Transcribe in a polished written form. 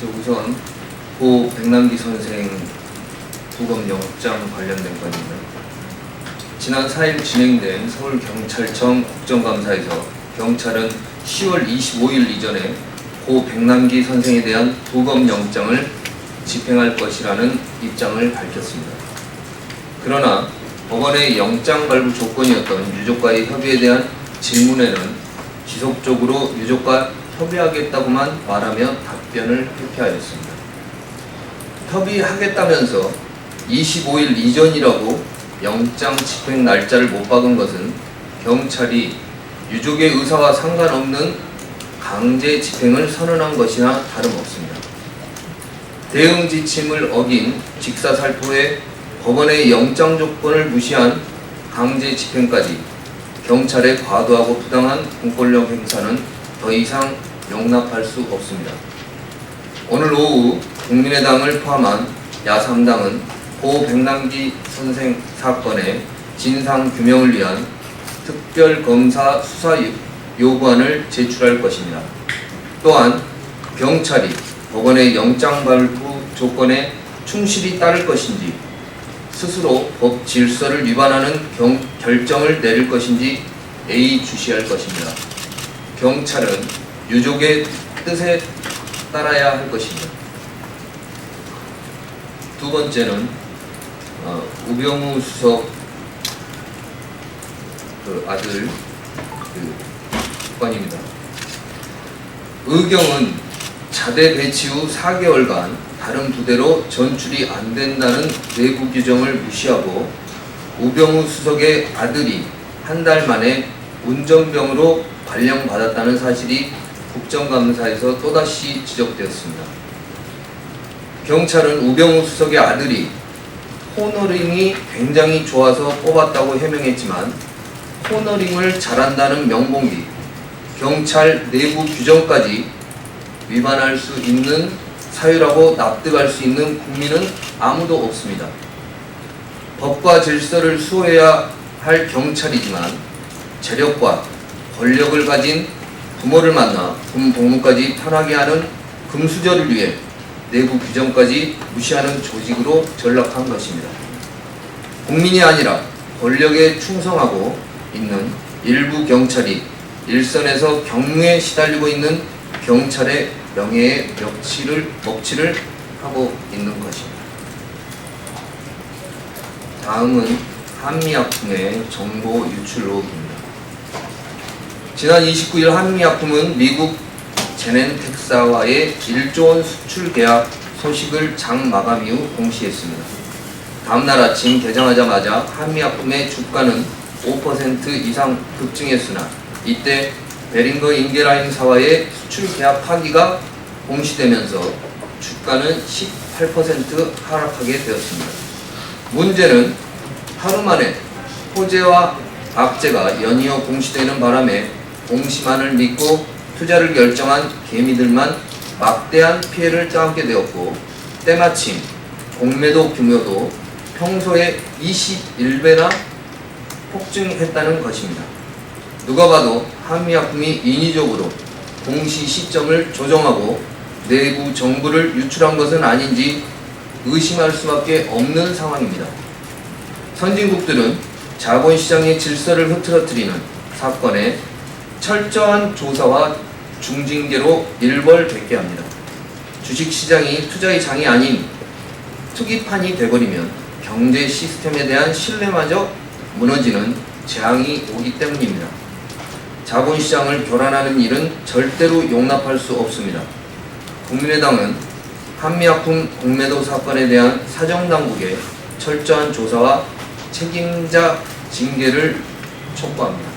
우선 고 백남기 선생 부검 영장 관련된 건입니다. 지난 4일 진행된 서울경찰청 국정감사에서 경찰은 10월 25일 이전에 고 백남기 선생에 대한 부검 영장을 집행할 것이라는 입장을 밝혔습니다. 그러나 법원의 영장 발부 조건이었던 유족과의 협의에 대한 질문에는 지속적으로 유족과 협의하겠다고만 말하며 답변을 회피하였습니다. 협의하겠다면서 25일 이전이라고 영장 집행 날짜를 못 박은 것은 경찰이 유족의 의사와 상관없는 강제 집행을 선언한 것이나 다름없습니다. 대응 지침을 어긴 직사살포에 법원의 영장 조건을 무시한 강제 집행까지 경찰의 과도하고 부당한 공권력 행사는 더 이상 용납할 수 없습니다. 오늘 오후 국민의당을 포함한 야3당은 고 백남기 선생 사건의 진상규명을 위한 특별검사 수사 요구안을 제출할 것입니다. 또한 경찰이 법원의 영장 발부 조건에 충실히 따를 것인지 스스로 법 질서를 위반하는 결정을 내릴 것인지 예의주시할 것입니다. 경찰은 유족의 뜻에 따라야 할 것입니다. 두 번째는 우병우 수석 아들 건입니다. 의경은 자대 배치 후 4개월간 다른 부대로 전출이 안 된다는 내부 규정을 무시하고 우병우 수석의 아들이 한 달 만에 운전병으로 발령받았다는 사실이 국정감사에서 또다시 지적되었습니다. 경찰은 우병우 수석의 아들이 코너링이 굉장히 좋아서 뽑았다고 해명했지만 코너링을 잘한다는 명봉이 경찰 내부 규정까지 위반할 수 있는 사유라고 납득할 수 있는 국민은 아무도 없습니다. 법과 질서를 수호해야 할 경찰이지만 재력과 권력을 가진 부모를 만나 금복무까지 편하게 하는 금수저를 위해 내부 규정까지 무시하는 조직으로 전락한 것입니다. 국민이 아니라 권력에 충성하고 있는 일부 경찰이 일선에서 경무에 시달리고 있는 경찰의 명예에 먹칠을 하고 있는 것입니다. 다음은 한미약품의 정보 유출 의혹입니다. 지난 29일 한미약품은 미국 제넨텍사와의 1조 원 수출 계약 소식을 장 마감 이후 공시했습니다. 다음날 아침 개장하자마자 한미약품의 주가는 5% 이상 급증했으나 이때 베링거 인게라인사와의 수출 계약 파기가 공시되면서 주가는 18% 하락하게 되었습니다. 문제는 하루 만에 호재와 악재가 연이어 공시되는 바람에 공시만을 믿고 투자를 결정한 개미들만 막대한 피해를 떠안게 되었고 때마침 공매도 규모도 평소의 21배나 폭증했다는 것입니다. 누가 봐도 한미약품이 인위적으로 공시 시점을 조정하고 내부 정보를 유출한 것은 아닌지 의심할 수밖에 없는 상황입니다. 선진국들은 자본시장의 질서를 흐트러뜨리는 사건에 철저한 조사와 중징계로 일벌백계 합니다. 주식시장이 투자의 장이 아닌 투기판이 돼버리면 경제 시스템에 대한 신뢰마저 무너지는 재앙이 오기 때문입니다. 자본시장을 교란하는 일은 절대로 용납할 수 없습니다. 국민의당은 한미약품 공매도 사건에 대한 사정당국의 철저한 조사와 책임자 징계를 촉구합니다.